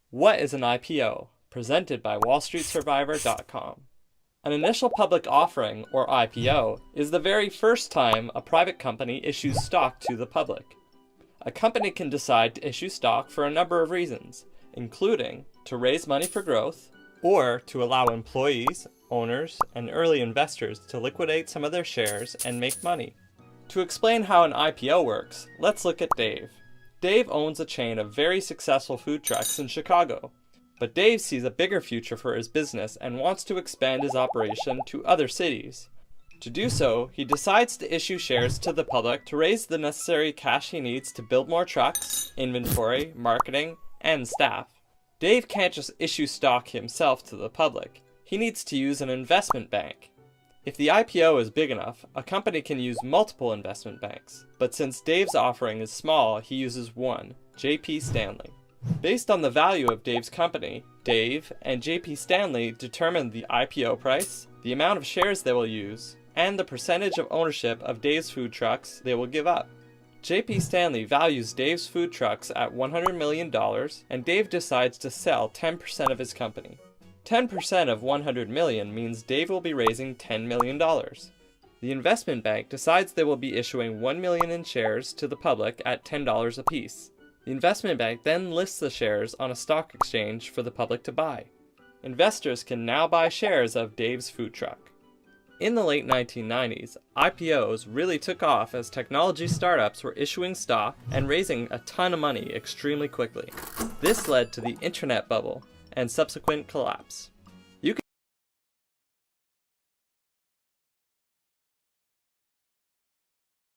What is an IPO? Presented by WallStreetSurvivor.com. An initial public offering, or IPO, is the very first time a private company issues stock to the public. A company can decide to issue stock for a number of reasons, including to raise money for growth, or to allow employees, owners, and early investors to liquidate some of their shares and make money. To explain how an IPO works, let's look at Dave. Dave owns a chain of very successful food trucks in Chicago, but Dave sees a bigger future for his business and wants to expand his operation to other cities. To do so, he decides to issue shares to the public to raise the necessary cash he needs to build more trucks, inventory, marketing, and staff. Dave can't just issue stock himself to the public. He needs to use an investment bank. If the IPO is big enough, a company can use multiple investment banks. But since Dave's offering is small, he uses one, JP Stanley. Based on the value of Dave's company, Dave and JP Stanley determine the IPO price, the amount of shares they will use, and the percentage of ownership of Dave's food trucks they will give up. JP Stanley values Dave's food trucks at $100 million, and Dave decides to sell 10% of his company. 10% of $100 million means Dave will be raising $10 million. The investment bank decides they will be issuing $1 million in shares to the public at $10 apiece. The investment bank then lists the shares on a stock exchange for the public to buy. Investors can now buy shares of Dave's food truck. In the late 1990s, IPOs really took off as technology startups were issuing stock and raising a ton of money extremely quickly. This led to the internet bubble and subsequent collapse.